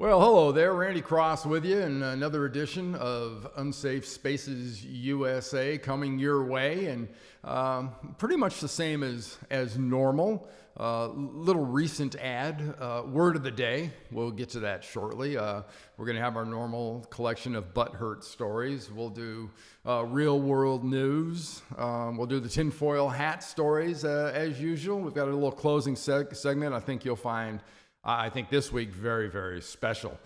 Well, hello there, Randy Cross with you in another edition of Unsafe Spaces USA coming your way, and pretty much the same as normal. Little recent ad, word of the day. We'll get to that shortly. We're going to have our normal collection of butthurt stories. We'll do real world news. We'll do the tinfoil hat stories as usual. We've got a little closing segment. I think you'll find. I think this week very, very special.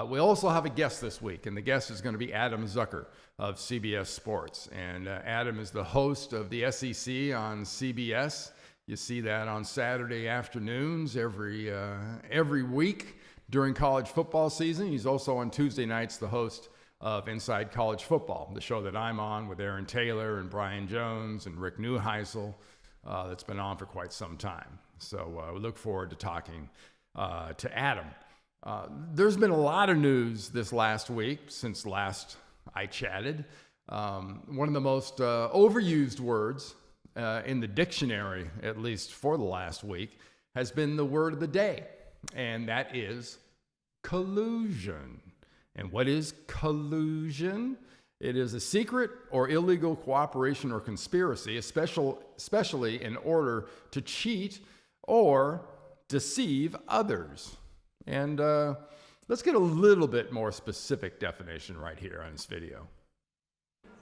We also have a guest this week, and the guest is going to be Adam Zucker of CBS Sports. And Adam is the host of the SEC on CBS. You see that on Saturday afternoons every week during college football season. He's also on Tuesday nights the host of Inside College Football, the show that I'm on with Aaron Taylor and Brian Jones and Rick Neuheisel. That's been on for quite some time. So we look forward to talking to Adam. There's been a lot of news this last week since last I chatted. One of the most overused words in the dictionary, at least for the last week, has been the word of the day, and that is collusion. And what is collusion? It is a secret or illegal cooperation or conspiracy, especially in order to cheat or deceive others. And let's get a little bit more specific definition right here on this video.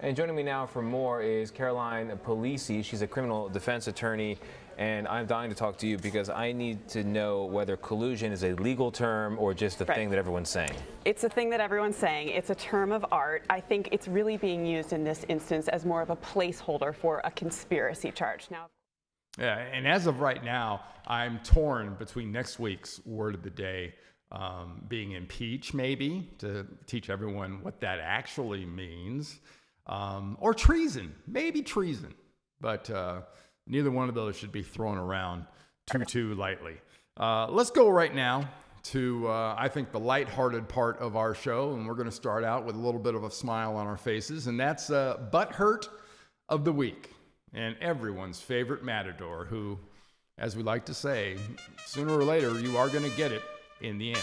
And joining me now for more is Caroline Polisi. She's a criminal defense attorney, and I'm dying to talk to you because I need to know whether collusion is a legal term or just a thing that everyone's saying. It's a thing that everyone's saying. It's a term of art. I think it's really being used in this instance as more of a placeholder for a conspiracy charge. Now, yeah, and as of right now, I'm torn between next week's word of the day being impeach, maybe, to teach everyone what that actually means, or treason, maybe treason. But neither one of those should be thrown around too lightly. Let's go right now to, I think, the lighthearted part of our show, and we're going to start out with a little bit of a smile on our faces, and that's Butthurt of the Week. And everyone's favorite matador who, as we like to say, sooner or later, you are going to get it in the end.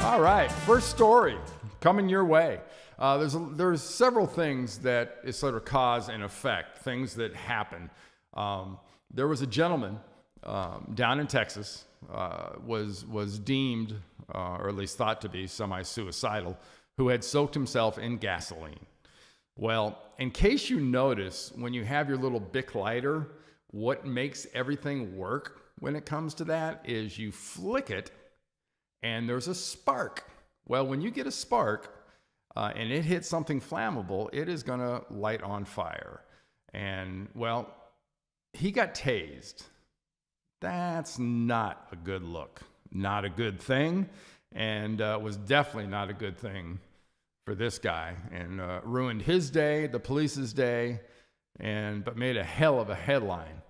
All right, first story coming your way. There's several things that is sort of cause and effect, things that happen. There was a gentleman down in Texas, was deemed, or at least thought to be, semi-suicidal, who had soaked himself in gasoline. Well, in case you notice, when you have your little Bic lighter, what makes everything work when it comes to that is you flick it, and there's a spark. Well, when you get a spark, and it hits something flammable, it is going to light on fire. And, well, he got tased. That's not a good look, not a good thing, and was definitely not a good thing for this guy, and ruined his day, the police's day, but made a hell of a headline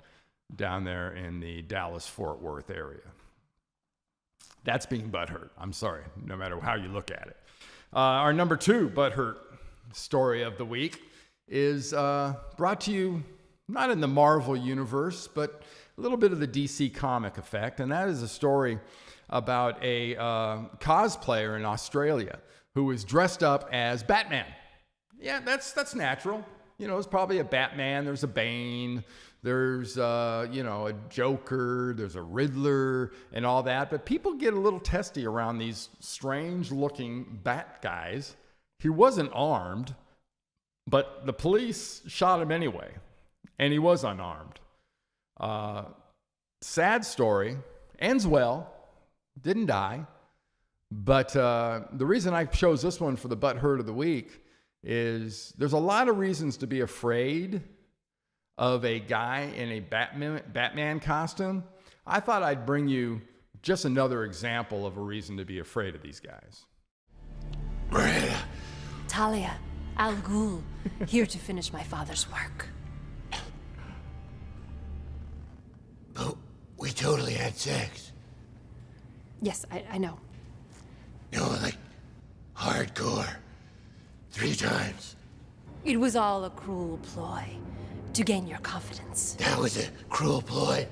down there in the Dallas-Fort Worth area. That's being butthurt. I'm sorry, no matter how you look at it. Our number 2 butthurt story of the week is brought to you not in the Marvel universe, but a little bit of the DC comic effect, and that is a story about a cosplayer in Australia who was dressed up as Batman. Yeah, that's natural. You know, it's probably a Batman. There's a Bane. There's a Joker. There's a Riddler and all that. But people get a little testy around these strange-looking Bat guys. He wasn't armed, but the police shot him anyway, and he was unarmed. Sad story, ends well, didn't die, but the reason I chose this one for the butthurt of the week is there's a lot of reasons to be afraid of a guy in a Batman costume. I thought I'd bring you just another example of a reason to be afraid of these guys. Miranda. Talia, Al Ghul, here to finish my father's work. But we totally had sex. Yes, I know. No, like hardcore. 3 times. It was all a cruel ploy to gain your confidence. That was a cruel ploy.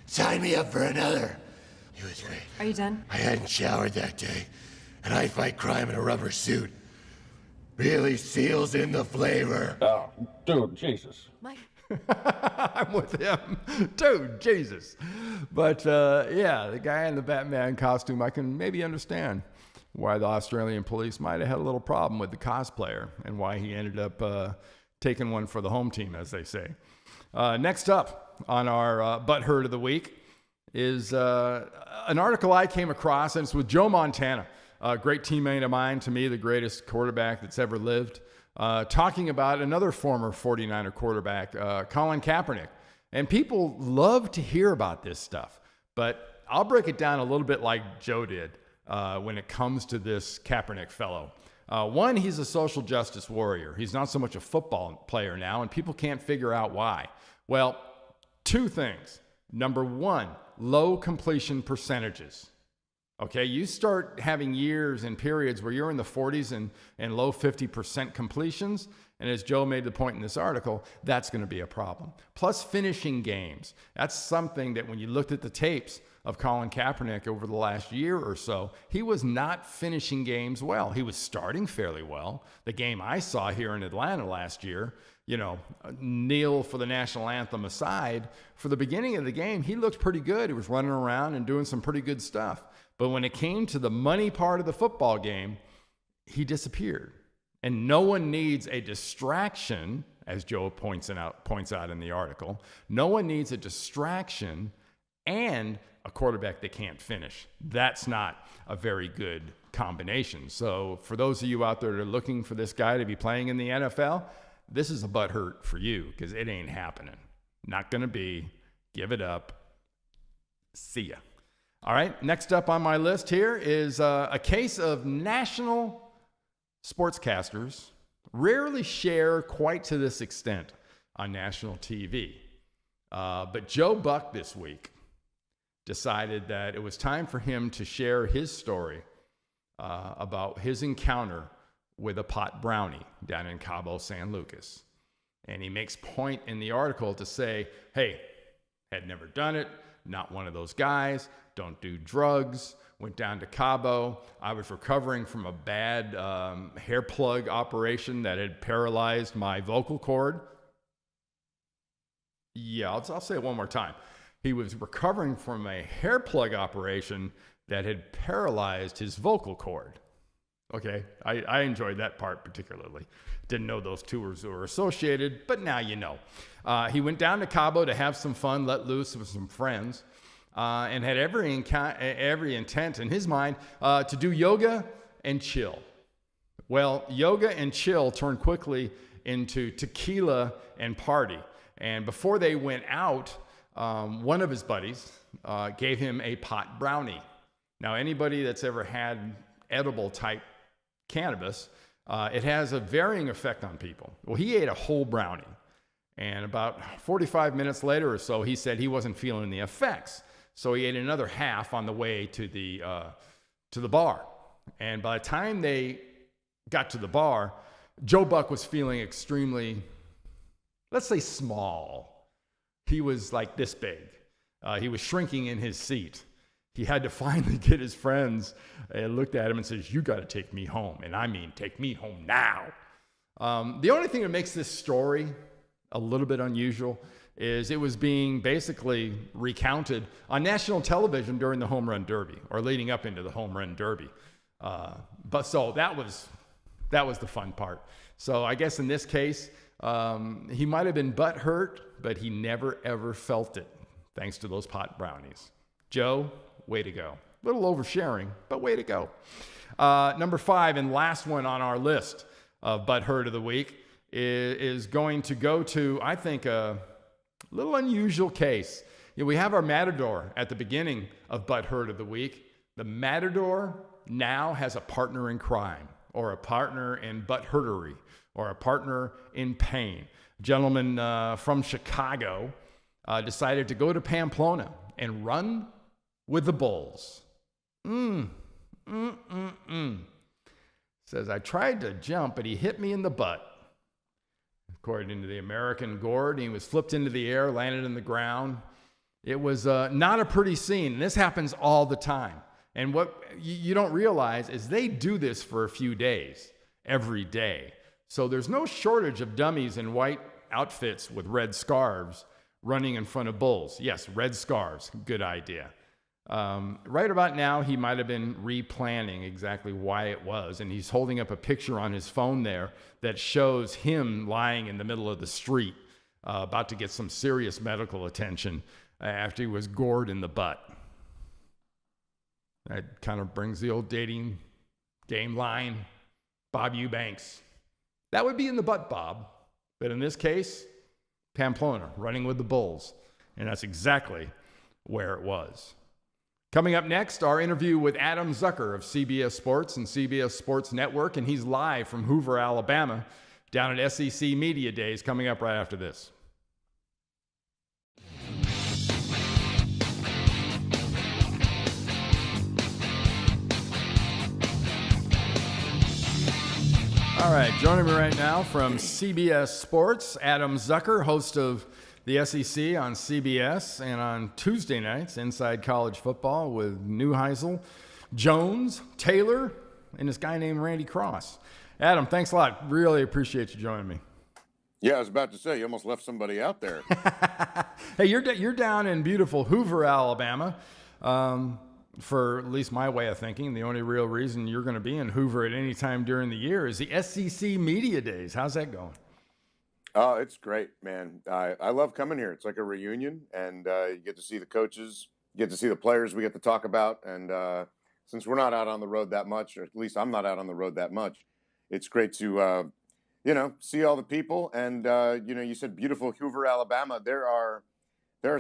Sign me up for another. It was great. Are you done? I hadn't showered that day, and I fight crime in a rubber suit. Really seals in the flavor. Oh, dude, Jesus. Mike. I'm with him. Dude, Jesus. But yeah, the guy in the Batman costume, I can maybe understand why the Australian police might have had a little problem with the cosplayer and why he ended up taking one for the home team, as they say. Next up on our Butthurt of the Week is an article I came across, and it's with Joe Montana, a great teammate of mine, to me, the greatest quarterback that's ever lived, talking about another former 49er quarterback, Colin Kaepernick. And people love to hear about this stuff, but I'll break it down a little bit like Joe did when it comes to this Kaepernick fellow. One, he's a social justice warrior. He's not so much a football player now, and people can't figure out why. Well, two things. Number one, low completion percentages. Okay, you start having years and periods where you're in the 40s and low 50% completions, and as Joe made the point in this article, that's going to be a problem. Plus finishing games. That's something that when you looked at the tapes of Colin Kaepernick over the last year or so, he was not finishing games well. He was starting fairly well. The game I saw here in Atlanta last year, you know, kneel for the national anthem aside, for the beginning of the game, he looked pretty good. He was running around and doing some pretty good stuff. But when it came to the money part of the football game, he disappeared. And no one needs a distraction, as Joe points out in the article. No one needs a distraction and a quarterback that can't finish. That's not a very good combination. So for those of you out there that are looking for this guy to be playing in the NFL, this is a butthurt for you because it ain't happening. Not going to be. Give it up. See ya. All right, next up on my list here is a case of national sportscasters rarely share quite to this extent on national TV. But Joe Buck this week decided that it was time for him to share his story about his encounter with a pot brownie down in Cabo San Lucas. And he makes point in the article to say, hey, had never done it, not one of those guys, don't do drugs, went down to Cabo. I was recovering from a bad hair plug operation that had paralyzed my vocal cord. Yeah, I'll say it one more time. He was recovering from a hair plug operation that had paralyzed his vocal cord. Okay, I enjoyed that part particularly. Didn't know those two were associated, but now you know. He went down to Cabo to have some fun, let loose with some friends, and had every intent in his mind to do yoga and chill. Well, yoga and chill turned quickly into tequila and party. And before they went out, one of his buddies gave him a pot brownie. Now, anybody that's ever had edible type cannabis, it has a varying effect on people. Well, he ate a whole brownie. And about 45 minutes later or so, he said he wasn't feeling the effects. So he ate another half on the way to the bar. And by the time they got to the bar, Joe Buck was feeling extremely, let's say, small. He was like this big. He was shrinking in his seat. He had to finally get his friends and looked at him and says, you got to take me home. And I mean, take me home now. The only thing that makes this story a little bit unusual is it was being basically recounted on national television during the Home Run Derby or leading up into the Home Run Derby. But so that was the fun part. So I guess in this case, he might have been butthurt, but he never ever felt it thanks to those pot brownies. Joe, way to go. A little oversharing, but way to go. Number 5 and last one on our list of butthurt of the week is going to go to, I think, a little unusual case. You know, we have our Matador at the beginning of butthurt of the week. The Matador now has a partner in crime, or a partner in butthurtery, or a partner in pain. A gentleman from Chicago decided to go to Pamplona and run with the bulls. Says, I tried to jump, but he hit me in the butt. according to the American, gored. He was flipped into the air, landed in the ground. It was not a pretty scene. This happens all the time. And what you don't realize is they do this for a few days, every day. So there's no shortage of dummies in white outfits with red scarves running in front of bulls. Yes, red scarves, good idea. Right about now, he might have been replanning exactly why it was, and he's holding up a picture on his phone there that shows him lying in the middle of the street, about to get some serious medical attention after he was gored in the butt. That kind of brings the old dating game line, Bob Eubanks. That would be in the butt, Bob. But in this case, Pamplona, running with the bulls. And that's exactly where it was. Coming up next, our interview with Adam Zucker of CBS Sports and CBS Sports Network. And he's live from Hoover, Alabama, down at SEC Media Days, coming up right after this. All right, joining me right now from CBS Sports, Adam Zucker, host of the SEC on CBS, and on Tuesday nights, Inside College Football with Neuheisel, Jones, Taylor, and this guy named Randy Cross. Adam, thanks a lot. Really appreciate you joining me. Yeah, I was about to say, you almost left somebody out there. Hey, you're down in beautiful Hoover, Alabama. For at least my way of thinking, the only real reason you're going to be in Hoover at any time during the year is the SEC Media Days. How's that going? Oh, it's great, man. I love coming here. It's like a reunion, and you get to see the coaches, you get to see the players we get to talk about. And since we're not out on the road that much, or at least I'm not out on the road that much, it's great to, see all the people. And, you said beautiful Hoover, Alabama. There are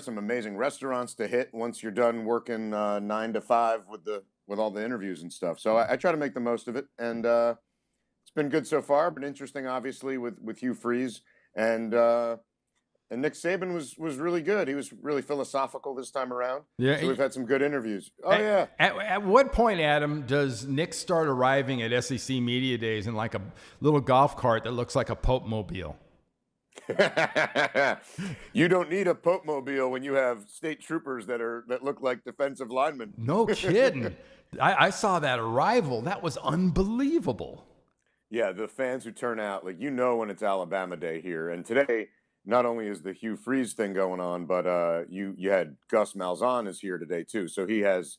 some amazing restaurants to hit once you're done working 9 to 5 with all the interviews and stuff. So I try to make the most of it, and it's been good so far. Been interesting, obviously, with Hugh Freeze, and Nick Saban was really good. He was really philosophical this time around. Yeah, so we've had some good interviews. At what point, Adam, does Nick start arriving at SEC Media Days in like a little golf cart that looks like a Pope Mobile? You don't need a Pope Mobile when you have state troopers that look like defensive linemen. No kidding. I saw that arrival. That was unbelievable. Yeah, the fans who turn out, when it's Alabama Day here. And today, not only is the Hugh Freeze thing going on, but you had Gus Malzahn is here today too. So he has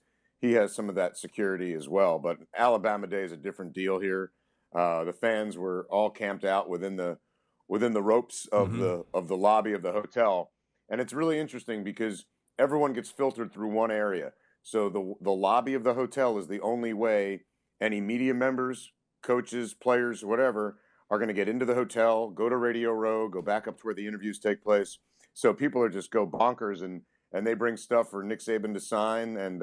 some of that security as well. But Alabama Day is a different deal here. The fans were all camped out within the ropes of the lobby of the hotel. And it's really interesting because everyone gets filtered through one area. So the lobby of the hotel is the only way any media members, coaches, players, whatever, are going to get into the hotel, go to Radio Row, go back up to where the interviews take place. So people are just go bonkers, and they bring stuff for Nick Saban to sign. And,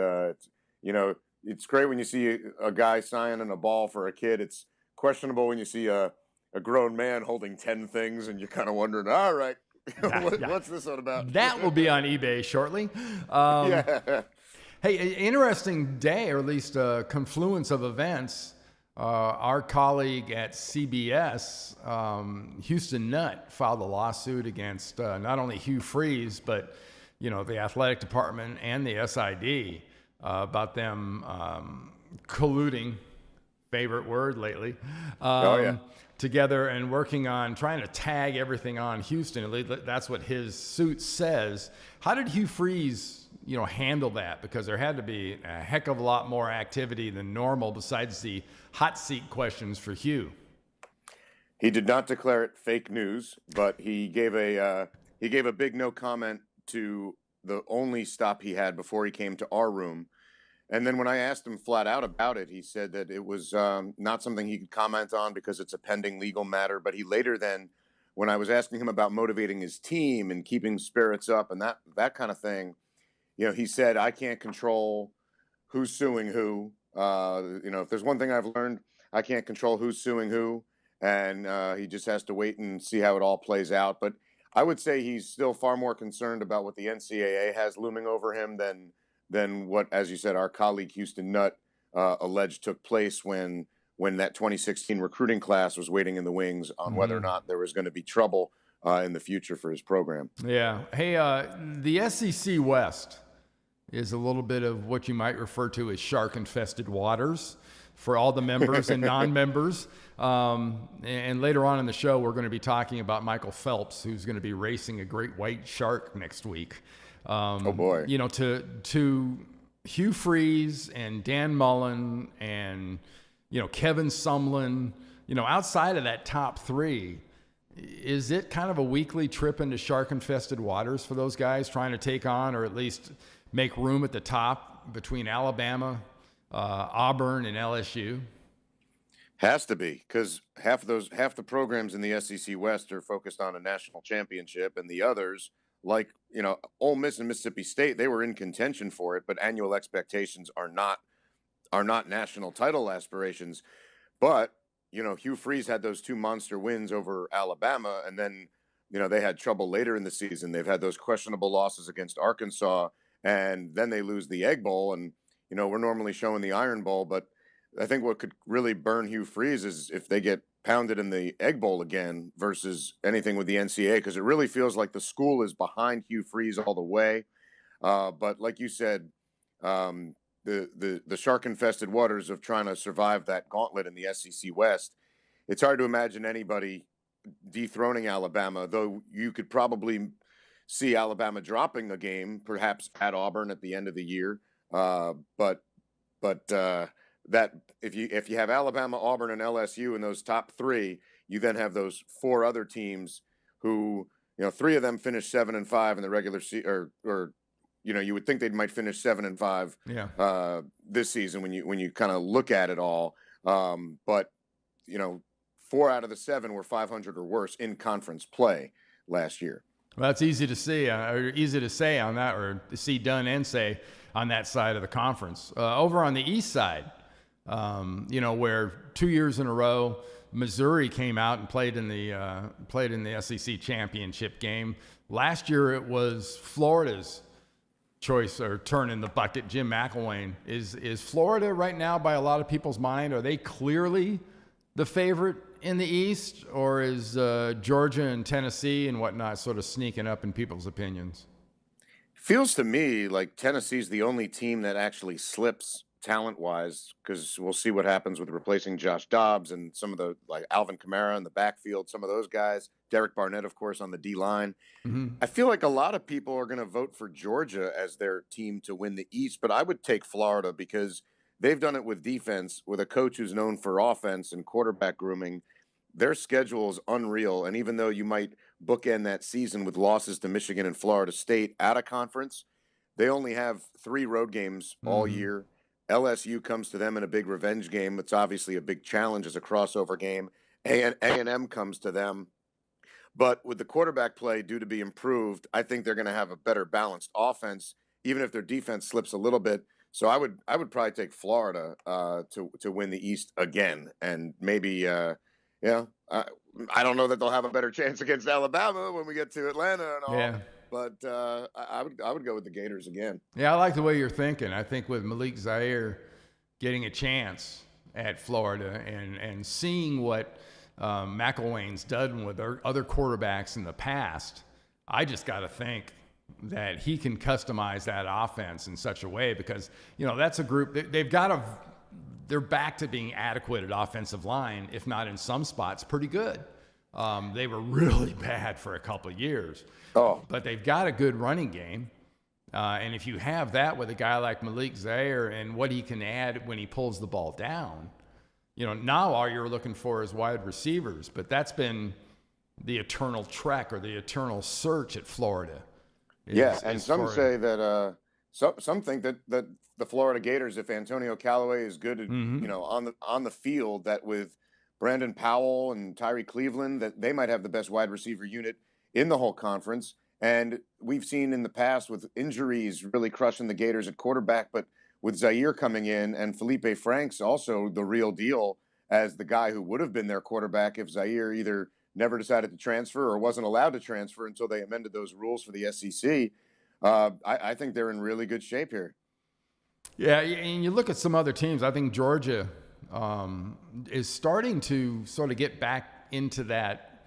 it's great when you see a guy signing a ball for a kid. It's questionable when you see a grown man holding 10 things, and you're kind of wondering, all right, what's this all about? That will be on eBay shortly. Yeah. Hey, interesting day, or at least a confluence of events. Our colleague at CBS, Houston Nutt, filed a lawsuit against not only Hugh Freeze, but the athletic department and the SID about them colluding, favorite word lately, together and working on trying to tag everything on Houston. At least that's what his suit says. How did Hugh Freeze, handle that? Because there had to be a heck of a lot more activity than normal besides the hot seat questions for Hugh. He did not declare it fake news, but he gave a big no comment to the only stop he had before he came to our room. And then when I asked him flat out about it, he said that it was not something he could comment on because it's a pending legal matter. But he later then, when I was asking him about motivating his team and keeping spirits up and that kind of thing, he said, I can't control who's suing who. If there's one thing I've learned, I can't control who's suing who. And he just has to wait and see how it all plays out. But I would say he's still far more concerned about what the NCAA has looming over him than what, as you said, our colleague Houston Nutt alleged took place when when that 2016 recruiting class was waiting in the wings on whether or not there was going to be trouble in the future for his program. Yeah. Hey, the SEC West is a little bit of what you might refer to as shark-infested waters for all the members and non-members. And later on in the show, we're going to be talking about Michael Phelps, who's going to be racing a great white shark next week. Oh, boy. You know, to Hugh Freeze and Dan Mullen and, you know, Kevin Sumlin, you know, outside of that top three, is it kind of a weekly trip into shark-infested waters for those guys trying to take on or at least make room at the top between Alabama, Auburn, and LSU? Has to be, because half the programs in the SEC West are focused on a national championship, and the others, like, you know, Ole Miss and Mississippi State, they were in contention for it, but annual expectations are not national title aspirations. But, you know, Hugh Freeze had those 2 monster wins over Alabama, and then, you know, they had trouble later in the season. They've had those questionable losses against Arkansas, and then they lose the Egg Bowl, and, you know, we're normally showing the Iron Bowl, but I think what could really burn Hugh Freeze is if they get pounded in the Egg Bowl again versus anything with the NCAA, because it really feels like the school is behind Hugh Freeze all the way. But like you said, the shark-infested waters of trying to survive that gauntlet in the SEC West, it's hard to imagine anybody dethroning Alabama, though you could probably see Alabama dropping a game, perhaps at Auburn at the end of the year. But that if you have Alabama, Auburn, and LSU in those top three, you then have those four other teams who, you know, 3 of them finished 7-5 in the regular season, or you know, you would think they might finish 7-5 this season when you kind of look at it all. But you know, 4 out of the 7 were 500 or worse in conference play last year. Well, that's easy to see, or easy to say on that, or to see done and say on that side of the conference. Over on the east side, you know, where 2 years in a row, Missouri came out and played in the SEC championship game. Last year it was Florida's choice or turn in the bucket. Jim McElwain is Florida right now, by a lot of people's mind, are they clearly the favorite in the East, or is Georgia and Tennessee and whatnot sort of sneaking up in people's opinions? Feels to me like Tennessee's the only team that actually slips talent-wise, because we'll see what happens with replacing Josh Dobbs and some of the, like Alvin Kamara in the backfield, some of those guys, Derek Barnett, of course, on the D-line. Mm-hmm. I feel like a lot of people are going to vote for Georgia as their team to win the East, but I would take Florida because they've done it with defense, with a coach who's known for offense and quarterback grooming. Their schedule is unreal, and even though you might bookend that season with losses to Michigan and Florida State out of conference, they only have 3 road games all year. LSU comes to them in a big revenge game. It's obviously a big challenge as a crossover game. A&M comes to them. But with the quarterback play due to be improved, I think they're going to have a better balanced offense, even if their defense slips a little bit. So I would probably take Florida to win the East again, and maybe I don't know that they'll have a better chance against Alabama when we get to Atlanta and all. Yeah. But I would go with the Gators again. Yeah, I like the way you're thinking. I think with Malik Zaire getting a chance at Florida and seeing what McElwain's done with other quarterbacks in the past, I just got to think that he can customize that offense in such a way, because, you know, that's a group they're back to being adequate at offensive line, if not in some spots pretty good. They were really bad for a couple of years. But they've got a good running game. And if you have that with a guy like Malik Zaire and what he can add when he pulls the ball down, you know, now all you're looking for is wide receivers. But that's been the eternal trek or the eternal search at Florida. And some say that some think that the Florida Gators, if Antonio Callaway is good, you know, on the field, that with Brandon Powell and Tyree Cleveland, that they might have the best wide receiver unit in the whole conference. And we've seen in the past with injuries really crushing the Gators at quarterback, but with Zaire coming in and Felipe Franks also the real deal as the guy who would have been their quarterback if Zaire either never decided to transfer or wasn't allowed to transfer until they amended those rules for the SEC. I think they're in really good shape here. Yeah, and you look at some other teams. I think Georgia is starting to sort of get back into that.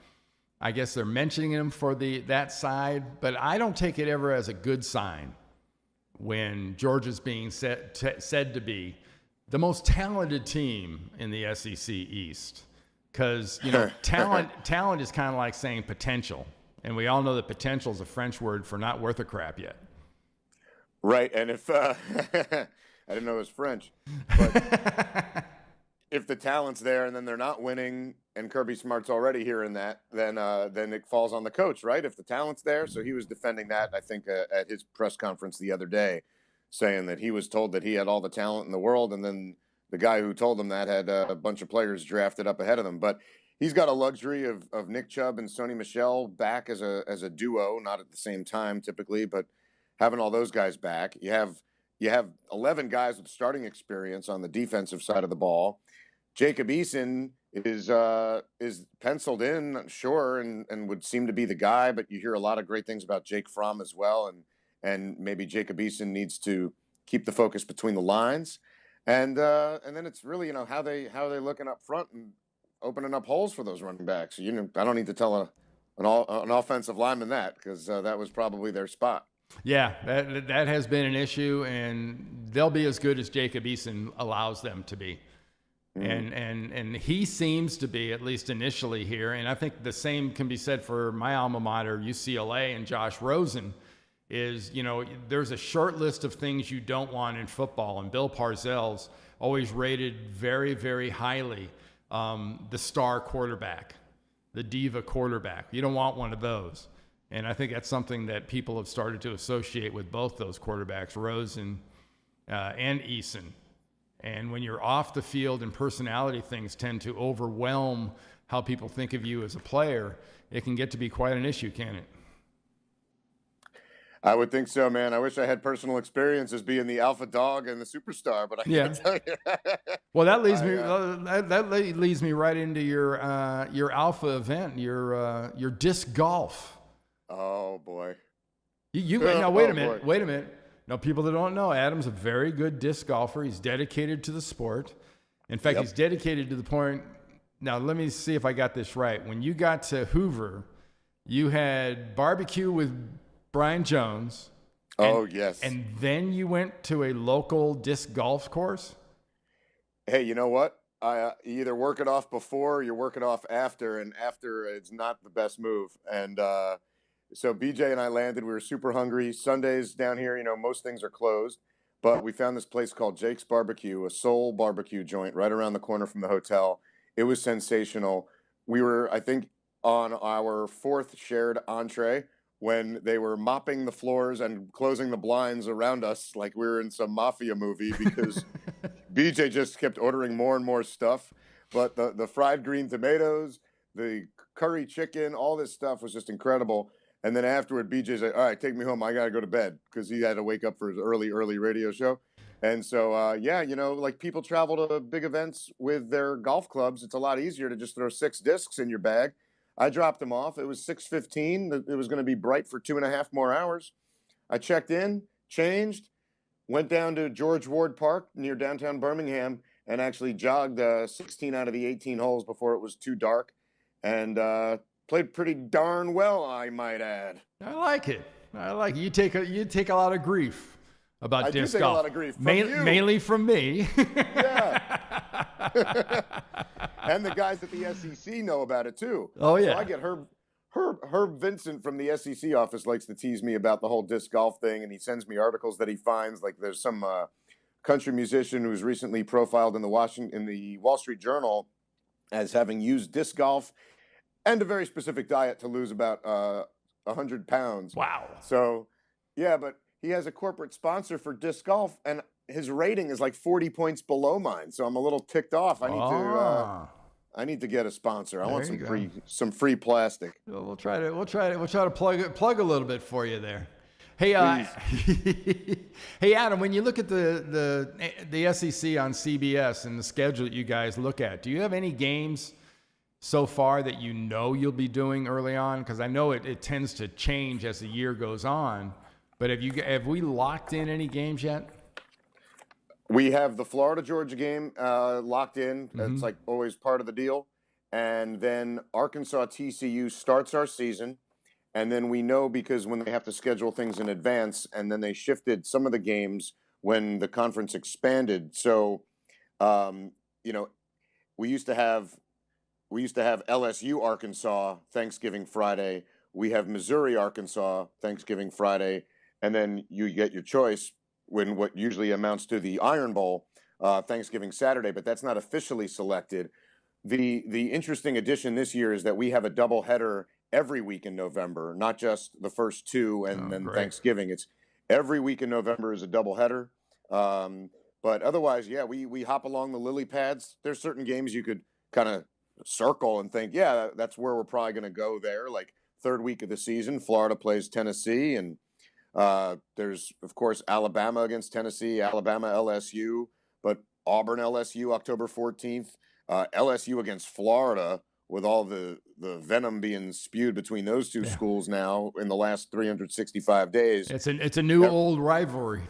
I guess they're mentioning him for that side, but I don't take it ever as a good sign when Georgia's being said to be the most talented team in the SEC East. Because, talent is kind of like saying potential. And we all know that potential is a French word for not worth a crap yet. Right. And if I didn't know it was French, but if the talent's there and then they're not winning and Kirby Smart's already hearing that, then it falls on the coach, right? If the talent's there. So he was defending that, I think, at his press conference the other day, saying that he was told that he had all the talent in the world. And then the guy who told him that had a bunch of players drafted up ahead of them. But he's got a luxury of Nick Chubb and Sony Michel back as a duo, not at the same time typically, but having all those guys back. You have 11 guys with starting experience on the defensive side of the ball. Jacob Eason is penciled in, sure, and would seem to be the guy, but you hear a lot of great things about Jake Fromm as well, and maybe Jacob Eason needs to keep the focus between the lines. And then it's really, how they looking up front and opening up holes for those running backs. I don't need to tell an offensive lineman that, because that was probably their spot. Yeah, that has been an issue, and they'll be as good as Jacob Eason allows them to be. And he seems to be, at least initially here, and I think the same can be said for my alma mater, UCLA, and Josh Rosen. Is, there's a short list of things you don't want in football, and Bill Parcells always rated very, very highly the star quarterback, the diva quarterback. You don't want one of those. And I think that's something that people have started to associate with both those quarterbacks, Rosen and Eason. And when you're off the field and personality things tend to overwhelm how people think of you as a player, it can get to be quite an issue, can't it? I would think so, man. I wish I had personal experience as being the alpha dog and the superstar, but I can't tell you. Well, that leads me that leads me right into your alpha event, your disc golf. Oh boy. Now wait a minute. Now, people that don't know, Adam's a very good disc golfer. He's dedicated to the sport. In fact, he's dedicated to the point. Now, let me see if I got this right. When you got to Hoover, you had barbecue with Brian Jones. Yes. And then you went to a local disc golf course? Hey, you know what? You either work it off before or you work it off after, and after it's not the best move. And so BJ and I landed. We were super hungry. Sundays down here, most things are closed. But we found this place called Jake's Barbecue, a soul barbecue joint right around the corner from the hotel. It was sensational. We were, I think, on our fourth shared entree when they were mopping the floors and closing the blinds around us like we were in some mafia movie, because BJ just kept ordering more and more stuff. But the fried green tomatoes, the curry chicken, all this stuff was just incredible. And then afterward, BJ's like, all right, take me home. I got to go to bed, because he had to wake up for his early radio show. And so, like people travel to big events with their golf clubs. It's a lot easier to just throw 6 discs in your bag. I dropped them off. It was 6:15. It was going to be bright for 2.5 more hours. I checked in, changed, went down to George Ward Park near downtown Birmingham, and actually jogged 16 out of the 18 holes before it was too dark, and played pretty darn well, I might add. I like it. You take a lot of grief about disc golf. I do take a lot of grief from you. Mainly from me. Yeah. And the guys at the SEC know about it too. Oh yeah. So I get Herb Vincent from the SEC office likes to tease me about the whole disc golf thing, and he sends me articles that he finds. Like there's some country musician who's recently profiled in the Wall Street Journal as having used disc golf and a very specific diet to lose about 100 pounds. Wow. So yeah, but he has a corporate sponsor for disc golf, and his rating is like 40 points below mine. So I'm a little ticked off. I need to get a sponsor. I want some free plastic. We'll try to plug a little bit for you there. Hey, hey Adam, when you look at the SEC on CBS and the schedule that you guys look at, do you have any games so far that you'll be doing early on? Because I know it tends to change as the year goes on. But have we locked in any games yet? We have the Florida-Georgia game locked in. Mm-hmm. That's like always part of the deal. And then Arkansas-TCU starts our season. And then we know because when they have to schedule things in advance, and then they shifted some of the games when the conference expanded. So, you know, we used to have LSU Arkansas Thanksgiving Friday. We have Missouri Arkansas Thanksgiving Friday, and then you get your choice when what usually amounts to the Iron Bowl Thanksgiving Saturday, but that's not officially selected. The interesting addition this year is that we have a doubleheader every week in November, not just the first two and then great. Thanksgiving. It's every week in November is a doubleheader. But otherwise, yeah, we hop along the lily pads. There's certain games you could kind of circle and think, yeah, that's where we're probably going to go there. Like third week of the season, Florida plays Tennessee, and there's of course Alabama against Tennessee, Alabama LSU, but Auburn LSU October 14th, LSU against Florida, with all the venom being spewed between those two schools now in the last 365 days. It's a new old rivalry.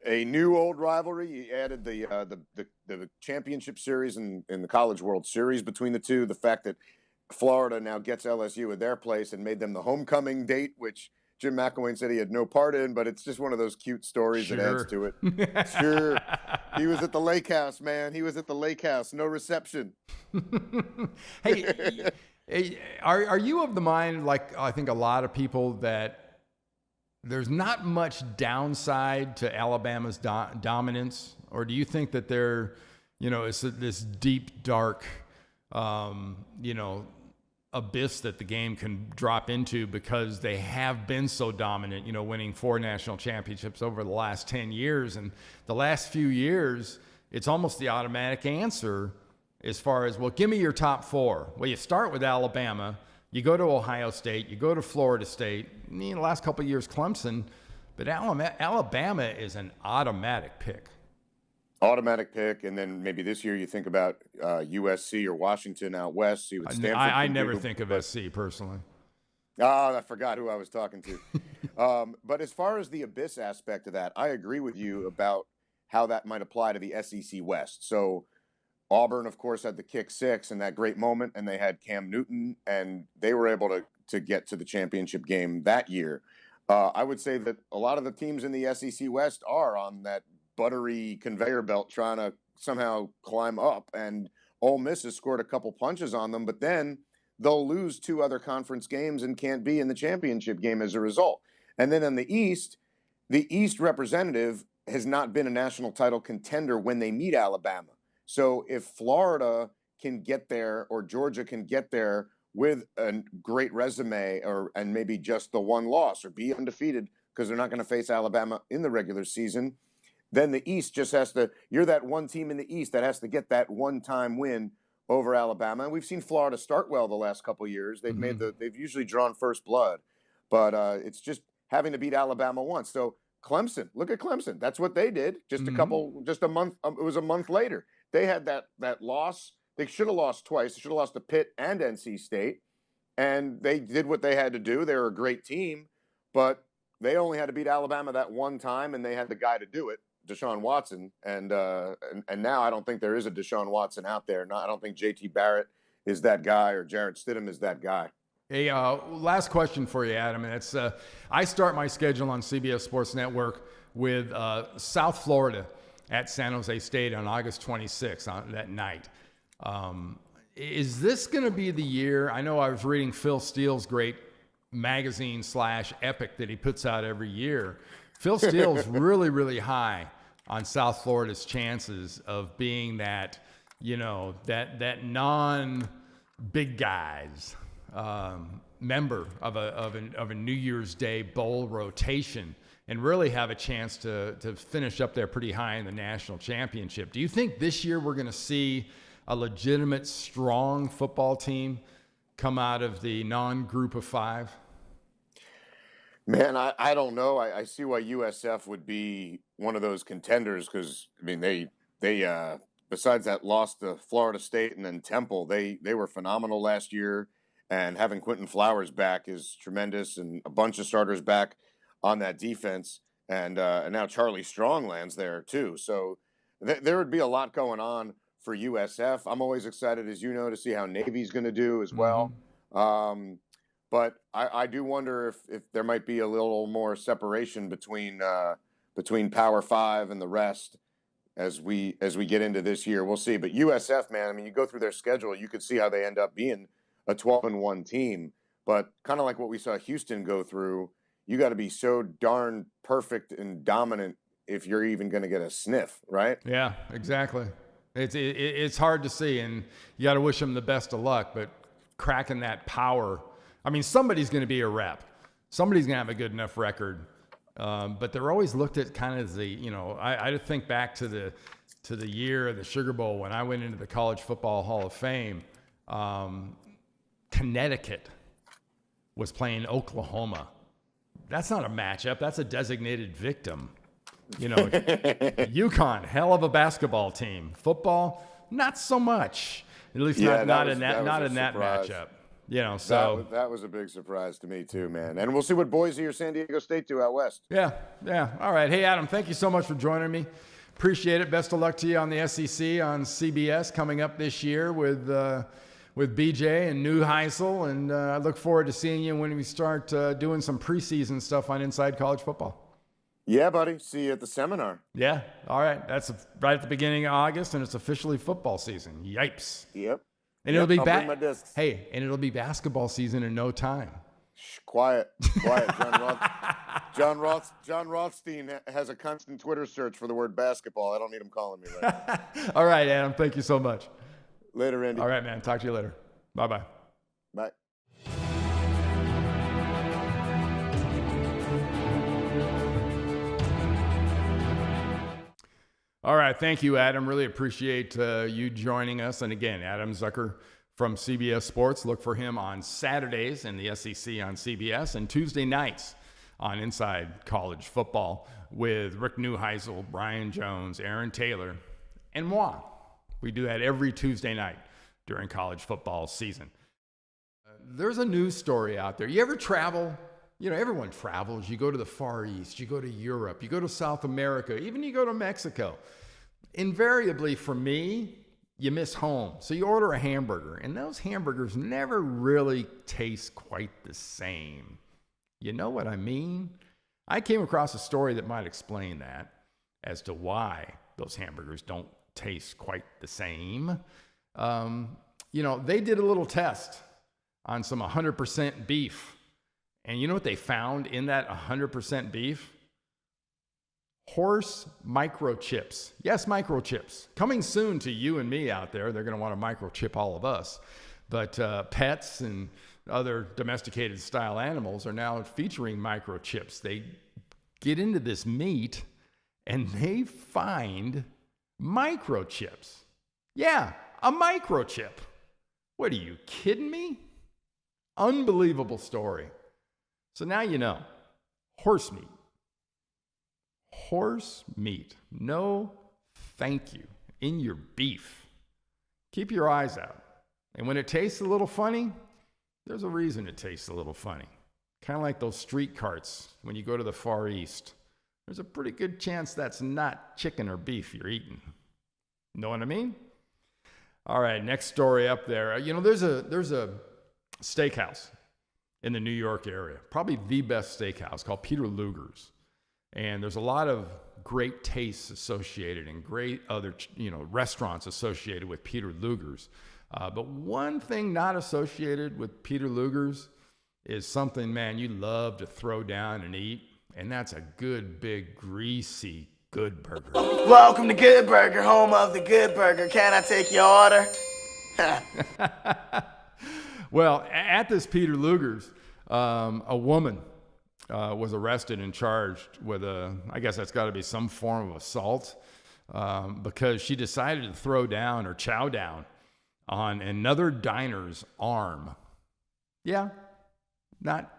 A new old rivalry. You added the championship series and the College World Series between the two. The fact that Florida now gets LSU at their place and made them the homecoming date, which Jim McElwain said he had no part in, but it's just one of those cute stories that adds to it. Sure. He was at the lake house, man. He was at the lake house. No reception. Hey, are you of the mind, like I think a lot of people, that there's not much downside to Alabama's dominance? Or do you think that it's this deep, dark, abyss that the game can drop into because they have been so dominant, winning 4 national championships over the last 10 years. And the last few years, it's almost the automatic answer as far as, well, give me your top 4. Well, you start with Alabama, you go to Ohio State, you go to Florida State, the last couple of years, Clemson, but Alabama is an automatic pick. Automatic pick, and then maybe this year you think about USC or Washington out west. See what Stanford. I never think of SC personally. Oh, I forgot who I was talking to. But as far as the abyss aspect of that, I agree with you about how that might apply to the SEC West. So Auburn, of course, had the kick 6 in that great moment, and they had Cam Newton, and they were able to get to the championship game that year. I would say that a lot of the teams in the SEC West are on that buttery conveyor belt trying to somehow climb up, and Ole Miss has scored a couple punches on them, but then they'll lose 2 other conference games and can't be in the championship game as a result. And then in the East representative has not been a national title contender when they meet Alabama. So if Florida can get there or Georgia can get there with a great resume and maybe just the 1 loss or be undefeated because they're not going to face Alabama in the regular season, then the East just has to, you're that one team in the East that has to get that one-time win over Alabama. And we've seen Florida start well the last couple of years. They've they've usually drawn first blood, but it's just having to beat Alabama once. So Clemson, look at Clemson. That's what they did. Just a month. It was a month later. They had that loss. They should have lost twice. They should have lost to Pitt and NC State, and they did what they had to do. They were a great team, but they only had to beat Alabama that one time, and they had the guy to do it, Deshaun Watson, and now I don't think there is a Deshaun Watson out there. I don't think JT Barrett is that guy or Jarrett Stidham is that guy. Hey, last question for you, Adam, and it's I start my schedule on CBS Sports Network with South Florida at San Jose State on August 26th on that night. Is this going to be the year? I know I was reading Phil Steele's great magazine / epic that he puts out every year. Phil Steele's really, really high on South Florida's chances of being that, that non-big guys member of a New Year's Day bowl rotation and really have a chance to finish up there pretty high in the national championship. Do you think this year we're going to see a legitimate, strong football team come out of the non-group of 5? Man, I don't know. I see why USF would be one of those contenders because, I mean, they besides that loss to Florida State and then Temple, they were phenomenal last year. And having Quentin Flowers back is tremendous, and a bunch of starters back on that defense. And now Charlie Strong lands there too. So there would be a lot going on for USF. I'm always excited, as you know, to see how Navy's going to do as well. But I do wonder if there might be a little more separation between Power Five and the rest as we get into this year. We'll see. But USF, man, I mean, you go through their schedule, you could see how they end up being a 12-1 team. But kind of like what we saw Houston go through, you got to be so darn perfect and dominant if you're even going to get a sniff, right? Yeah, exactly. It's hard to see, and you got to wish them the best of luck. But cracking that power, I mean, somebody's going to be a rep. Somebody's going to have a good enough record. But they're always looked at kind of as I think back to the year of the Sugar Bowl when I went into the College Football Hall of Fame. Connecticut was playing Oklahoma. That's not a matchup. That's a designated victim. UConn, hell of a basketball team. Football, not so much. At least not in that matchup. So that was a big surprise to me too, man. And we'll see what Boise or San Diego State do out west. Yeah. All right. Hey, Adam, thank you so much for joining me. Appreciate it. Best of luck to you on the SEC on CBS coming up this year with BJ and Neuheisel, and I look forward to seeing you when we start doing some preseason stuff on Inside College Football. Yeah, buddy. See you at the seminar. Yeah. All right. That's right at the beginning of August, and it's officially football season. Yipes. Yep. And it'll be I'll bring my discs. Hey, and it'll be basketball season in no time. Shh, quiet. John Rothstein has a constant Twitter search for the word basketball. I don't need him calling me right now. All right, Adam. Thank you so much. Later, Andy. All right, man. Talk to you later. Bye-bye. Bye. All right. Thank you, Adam. Really appreciate you joining us. And again, Adam Zucker from CBS Sports. Look for him on Saturdays in the SEC on CBS and Tuesday nights on Inside College Football with Rick Neuheisel, Brian Jones, Aaron Taylor, and moi. We do that every Tuesday night during college football season. There's a news story out there. You ever travel? Everyone travels. You go to the Far East, you go to Europe, you go to South America, even you go to Mexico. Invariably, for me, you miss home. So you order a hamburger, and those hamburgers never really taste quite the same. You know what I mean? I came across a story that might explain that as to why those hamburgers don't taste quite the same. They did a little test on some 100% beef. And you know what they found in that 100% beef? Horse microchips. Yes, microchips. Coming soon to you and me out there. They're going to want to microchip all of us. But pets and other domesticated style animals are now featuring microchips. They get into this meat and they find microchips. Yeah, a microchip. What, are you kidding me? Unbelievable story. So now you know. Horse meat. Horse meat. No thank you. In your beef. Keep your eyes out. And when it tastes a little funny, there's a reason it tastes a little funny. Kind of like those street carts when you go to the Far East. There's a pretty good chance that's not chicken or beef you're eating. Know what I mean? All right, next story up there. There's a steakhouse in the New York area, probably the best steakhouse, called Peter Luger's. And there's a lot of great tastes associated and great other, restaurants associated with Peter Luger's. But one thing not associated with Peter Luger's is something, man, you love to throw down and eat, and that's a good, big, greasy Good Burger. Welcome to Good Burger, home of the Good Burger. Can I take your order? Well, at this Peter Luger's, a woman was arrested and charged with I guess that's got to be some form of assault, because she decided to throw down or chow down on another diner's arm. Yeah, not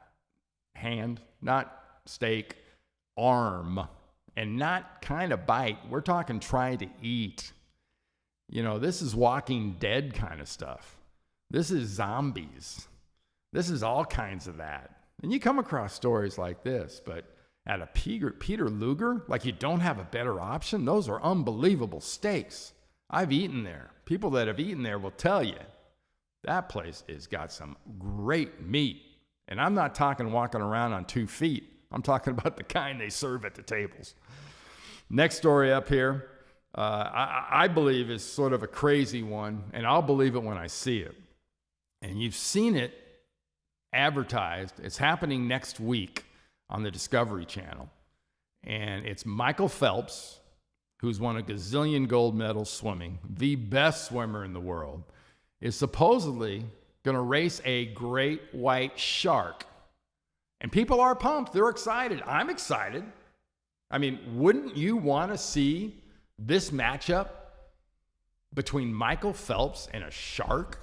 hand, not steak, arm. And not kind of bite. We're talking try to eat. This is Walking Dead kind of stuff. This is zombies. This is all kinds of that. And you come across stories like this, but at a Peter Luger, like you don't have a better option? Those are unbelievable steaks. I've eaten there. People that have eaten there will tell you that place has got some great meat. And I'm not talking walking around on 2 feet. I'm talking about the kind they serve at the tables. Next story up here, I believe is sort of a crazy one, and I'll believe it when I see it. And you've seen it advertised. It's happening next week on the Discovery Channel. And it's Michael Phelps, who's won a gazillion gold medals swimming, the best swimmer in the world, is supposedly going to race a great white shark. And people are pumped. They're excited. I'm excited. I mean, wouldn't you want to see this matchup between Michael Phelps and a shark?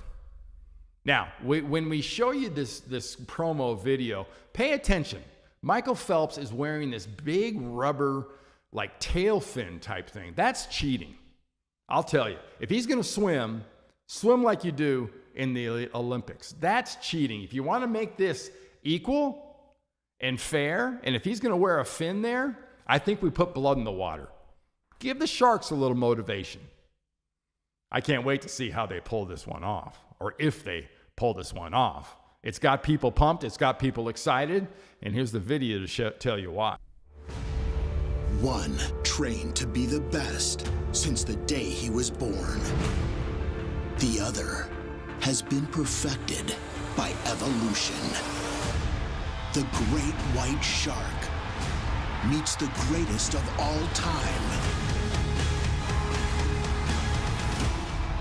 Now, when we show you this promo video, pay attention. Michael Phelps is wearing this big rubber, like tail fin type thing. That's cheating. I'll tell you. If he's going to swim like you do in the Olympics. That's cheating. If you want to make this equal and fair, and if he's going to wear a fin there, I think we put blood in the water. Give the sharks a little motivation. I can't wait to see how they pull this one off, or if they pull this one off. It's got people pumped. It's got people excited. And here's the video to tell you why. One trained to be the best since the day he was born. The other has been perfected by evolution. The great white shark meets the greatest of all time.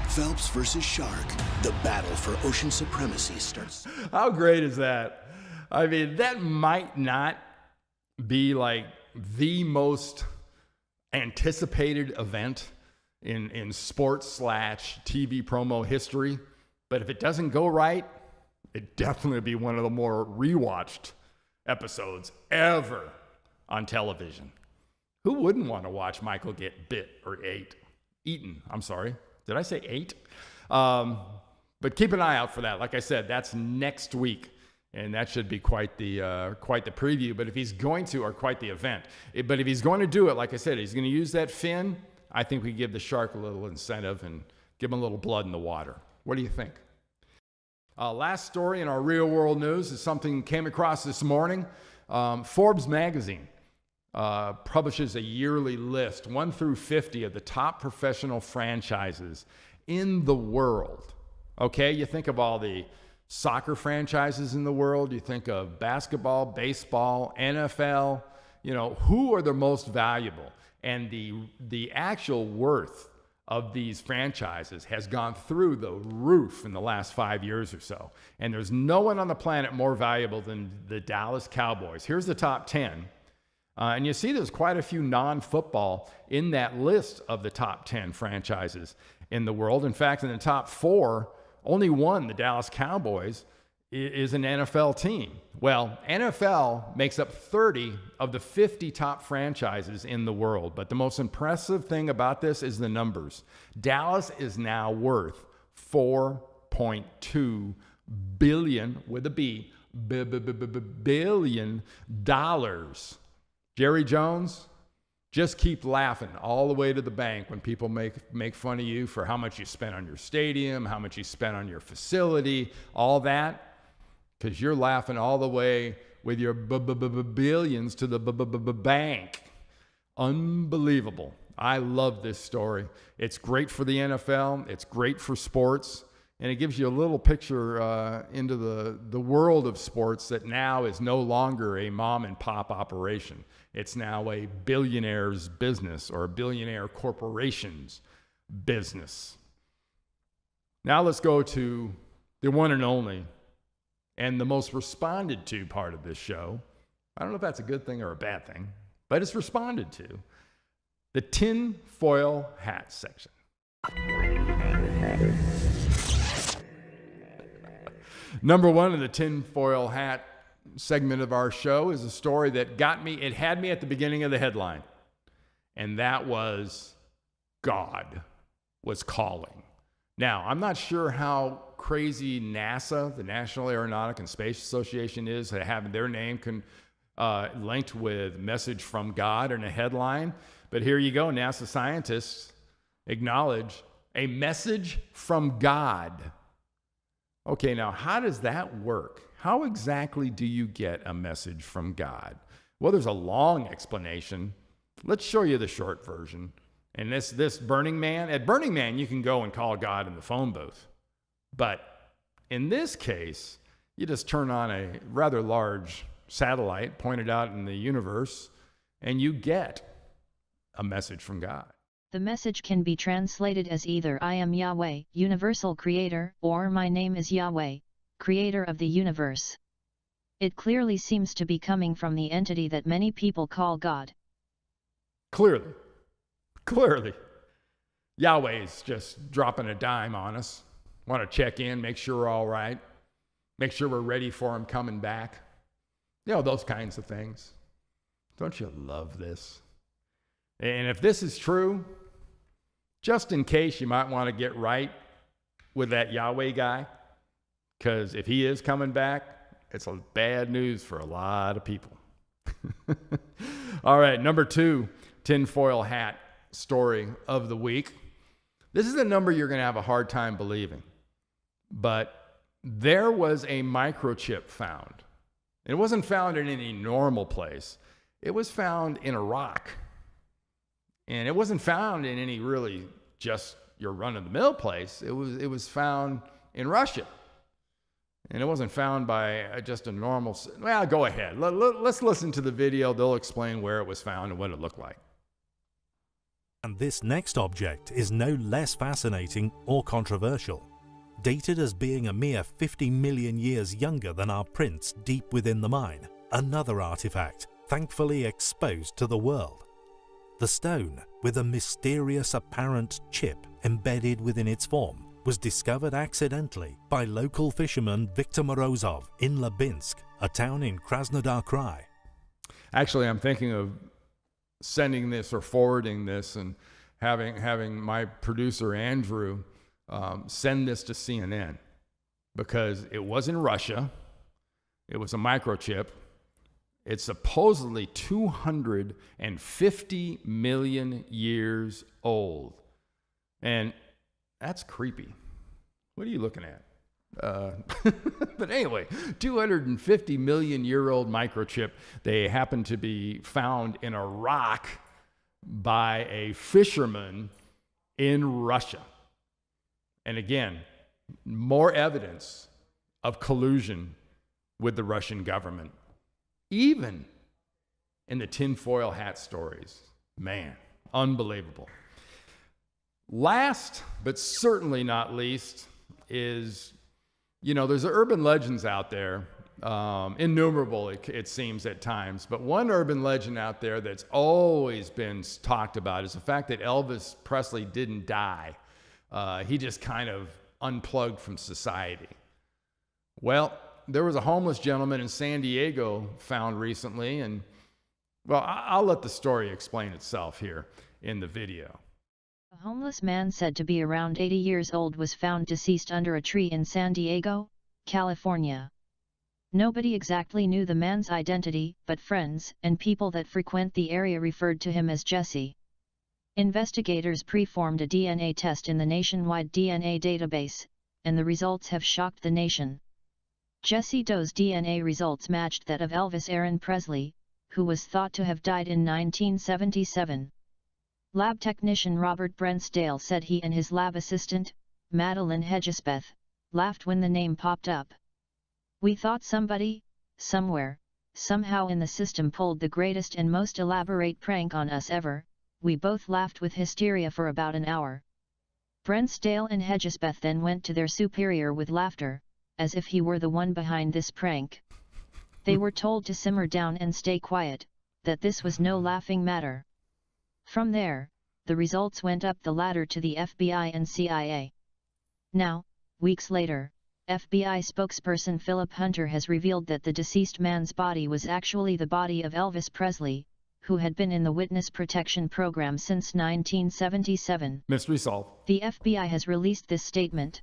Phelps versus shark. The battle for ocean supremacy starts. How great is that? I mean, that might not be like the most anticipated event in sports/TV promo history. But if it doesn't go right, it'd definitely be one of the more rewatched episodes ever on television. Who wouldn't want to watch Michael get eaten? I'm sorry. Did I say 8? But keep an eye out for that. Like I said, that's next week. And that should be quite the preview. But if he's going to, or quite the event. But if he's going to do it, like I said, he's going to use that fin, I think we give the shark a little incentive and give him a little blood in the water. What do you think? Last story in our real world news is something came across this morning. Forbes magazine publishes a yearly list, 1 through 50, of the top professional franchises in the world. Okay, you think of all the soccer franchises in the world, you think of basketball, baseball, NFL, who are the most valuable? And the actual worth of these franchises has gone through the roof in the last 5 years or so. And there's no one on the planet more valuable than the Dallas Cowboys. Here's the top 10. And you see there's quite a few non-football in that list of the top 10 franchises in the world. In fact, in the top 4, only one, the Dallas Cowboys, is an NFL team. Well, NFL makes up 30 of the 50 top franchises in the world. But the most impressive thing about this is the numbers. Dallas is now worth $4.2 billion, with a B, billion dollars. Jerry Jones, just keep laughing all the way to the bank when people make fun of you for how much you spent on your stadium, how much you spent on your facility, all that, because you're laughing all the way with your billions to the bank. Unbelievable. I love this story. It's great for the NFL. It's great for sports. And it gives you a little picture into the world of sports that now is no longer a mom and pop operation. It's now a billionaire's business, or a billionaire corporation's business. Now let's go to the one and only and the most responded to part of this show. I don't know if that's a good thing or a bad thing, but it's responded to. The tinfoil hat section. Number 1 in the tinfoil hat segment of our show is a story that had me at the beginning of the headline. And that was God was calling. Now, I'm not sure how crazy NASA, the National Aeronautic and Space Association, is to have their name linked with message from God in a headline. But here you go, NASA scientists acknowledge a message from God. Okay, now how does that work? How exactly do you get a message from God? Well, there's a long explanation. Let's show you the short version. And this Burning Man, at Burning Man, you can go and call God in the phone booth. But in this case, you just turn on a rather large satellite pointed out in the universe, and you get a message from God. The message can be translated as either I am Yahweh, universal creator, or my name is Yahweh, creator of the universe. It clearly seems to be coming from the entity that many people call God. Clearly. Yahweh's just dropping a dime on us. Want to check in, make sure we're all right, make sure we're ready for him coming back. You know, those kinds of things. Don't you love this? And if this is true, just in case, you might want to get right with that Yahweh guy, because if he is coming back, it's a bad news for a lot of people. All right, number 2, tinfoil hat story of the week. This is a number you're going to have a hard time believing, but there was a microchip found. It wasn't found in any normal place. It was found in a rock. And it wasn't found in any really just your run-of-the-mill place. It was found in Russia. And it wasn't found by just a normal... Well, go ahead. Let's listen to the video. They'll explain where it was found and what it looked like. And this next object is no less fascinating or controversial. Dated as being a mere 50 million years younger than our prints deep within the mine, another artifact thankfully exposed to the world. The stone, with a mysterious apparent chip embedded within its form, was discovered accidentally by local fisherman Viktor Morozov in Labinsk, a town in Krasnodar Krai. Actually, I'm thinking of sending this or forwarding this and having my producer Andrew send this to CNN, because it was in Russia. It was a microchip. It's supposedly 250 million years old. And that's creepy. What are you looking at? But anyway, 250 million year old microchip. They happen to be found in a rock by a fisherman in Russia. And again, more evidence of collusion with the Russian government, even in the tinfoil hat stories. Man, unbelievable. Last, but certainly not least, is, there's urban legends out there, innumerable it seems at times, but one urban legend out there that's always been talked about is the fact that Elvis Presley didn't die. He just kind of unplugged from society. Well, there was a homeless gentleman in San Diego found recently, and, well, I'll let the story explain itself here in the video. A homeless man said to be around 80 years old was found deceased under a tree in San Diego, California. Nobody exactly knew the man's identity, but friends and people that frequent the area referred to him as Jesse. Investigators performed a DNA test in the nationwide DNA database, and the results have shocked the nation. Jesse Doe's DNA results matched that of Elvis Aaron Presley, who was thought to have died in 1977. Lab technician Robert Brentsdale said he and his lab assistant, Madeline Hedgesbeth, laughed when the name popped up. "We thought somebody, somewhere, somehow in the system pulled the greatest and most elaborate prank on us ever. We both laughed with hysteria for about an hour." Brentsdale and Hedgesbeth then went to their superior with laughter, as if he were the one behind this prank. They were told to simmer down and stay quiet, that this was no laughing matter. From there, the results went up the ladder to the FBI and CIA. Now, weeks later, FBI spokesperson Philip Hunter has revealed that the deceased man's body was actually the body of Elvis Presley, who had been in the Witness Protection Program since 1977. Mystery solved. The FBI has released this statement.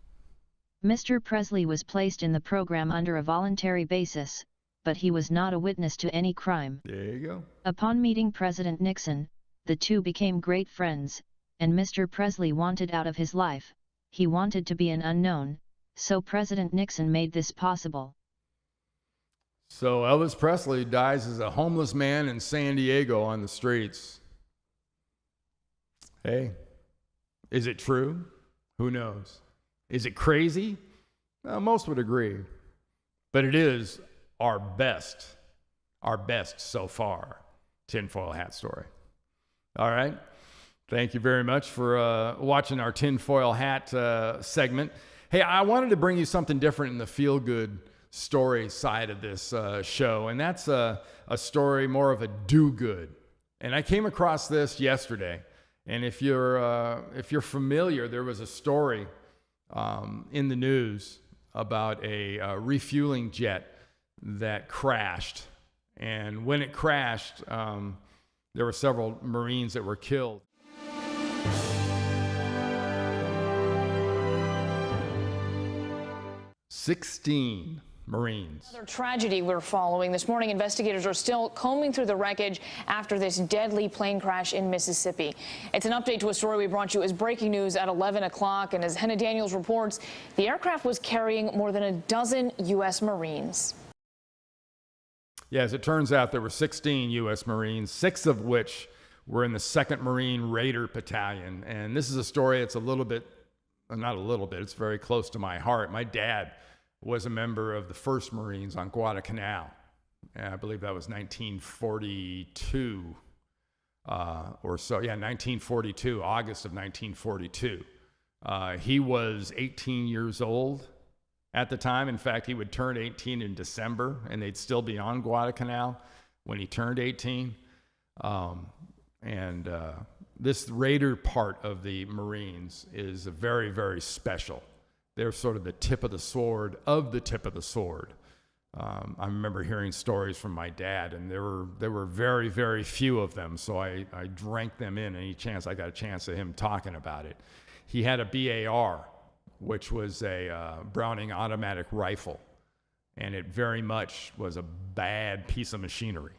Mr. Presley was placed in the program under a voluntary basis, but he was not a witness to any crime. There you go. Upon meeting President Nixon, the two became great friends, and Mr. Presley wanted out of his life. He wanted to be an unknown, so President Nixon made this possible. So Elvis Presley dies as a homeless man in San Diego on the streets. Hey, is it true? Who knows? Is it crazy? Most would agree. But it is our best so far tinfoil hat story. All right. Thank you very much for watching our tinfoil hat segment. Hey, I wanted to bring you something different in the feel-good story side of this show, and that's a story more of a do-good. And I came across this yesterday, and if you're familiar, there was a story in the news about a refueling jet that crashed, and when it crashed, there were several Marines that were killed. 16 Marines. Another tragedy we're following. This morning, investigators are still combing through the wreckage after this deadly plane crash in Mississippi. It's an update to a story we brought you as breaking news at 11 o'clock. And as Henna Daniels reports, the aircraft was carrying more than a dozen U.S. Marines. Yeah, as it turns out, there were 16 U.S. Marines, 6 of which were in the 2nd Marine Raider Battalion. And this is a story that's it's very close to my heart. My dad was a member of the 1st Marines on Guadalcanal. I believe that was 1942 or so. Yeah, 1942, August of 1942. He was 18 years old at the time. In fact, he would turn 18 in December, and they'd still be on Guadalcanal when he turned 18. This Raider part of the Marines is very, very special. They're sort of the tip of the sword of the tip of the sword. I remember hearing stories from my dad, and there were very, very few of them, so I drank them in any chance I got a chance of him talking about it. He had a BAR, which was a Browning automatic rifle, and it very much was a bad piece of machinery.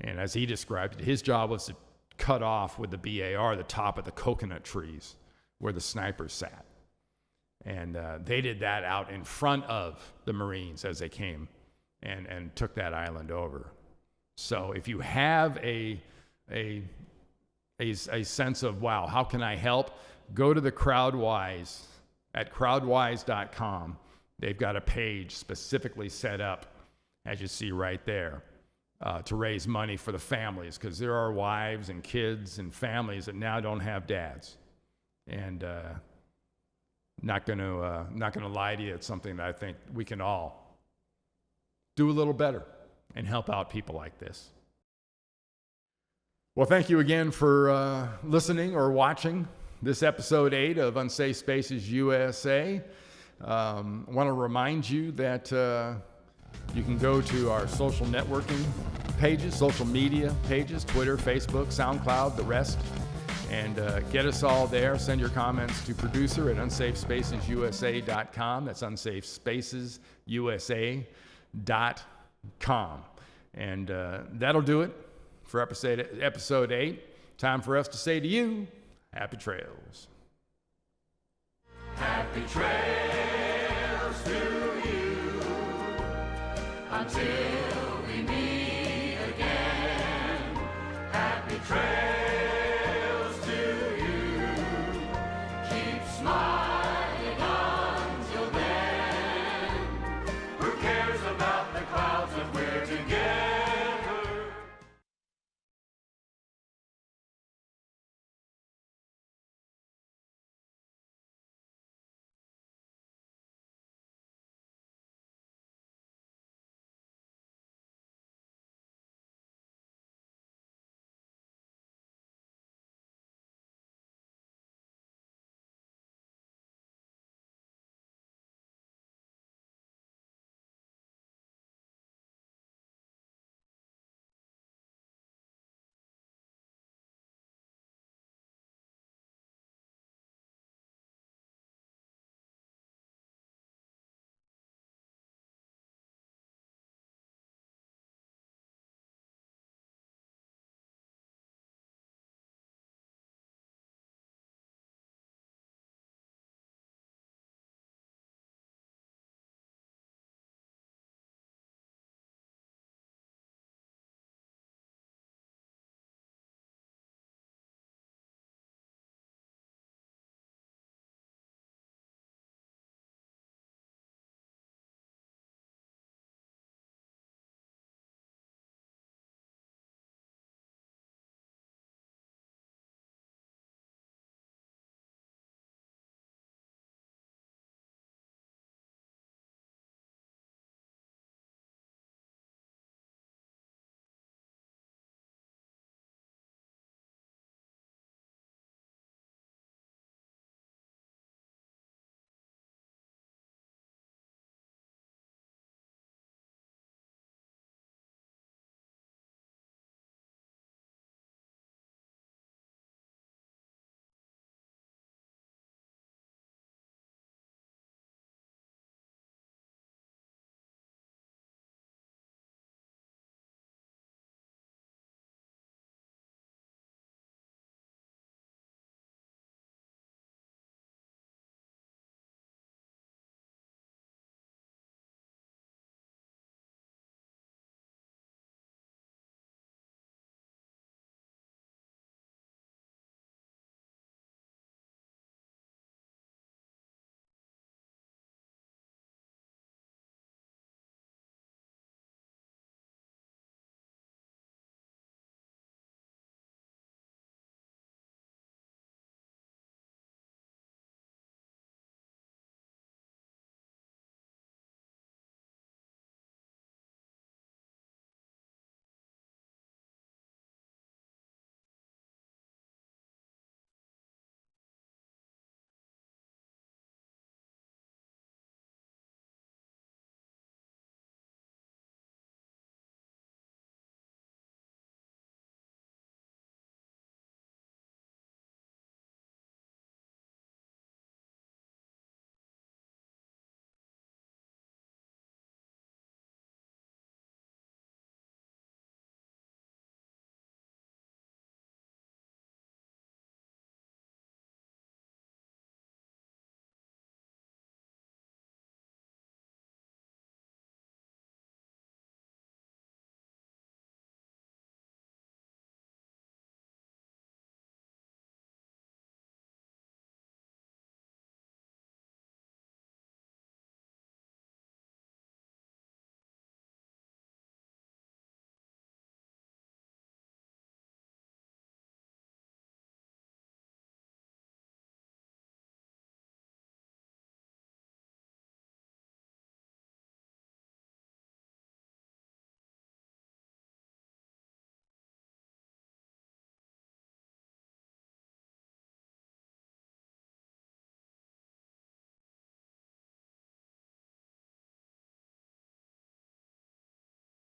And as he described it, his job was to cut off with the BAR the top of the coconut trees where the snipers sat. And they did that out in front of the Marines as they came and took that island over. So if you have a sense of, wow, how can I help? Go to the CrowdWise at crowdwise.com. They've got a page specifically set up, as you see right there, to raise money for the families, because there are wives and kids and families that now don't have dads. And not gonna lie to you, it's something that I think we can all do a little better and help out people like this. Well, thank you again for listening or watching this episode 8 of Unsafe Spaces USA. I want to remind you that you can go to our social networking pages, social media pages, Twitter, Facebook, SoundCloud, the rest, and get us all there. Send your comments to producer at unsafespacesUSA.com. That's unsafespacesUSA.com. And that'll do it for episode 8. Time for us to say to you, happy trails. Happy trails to you until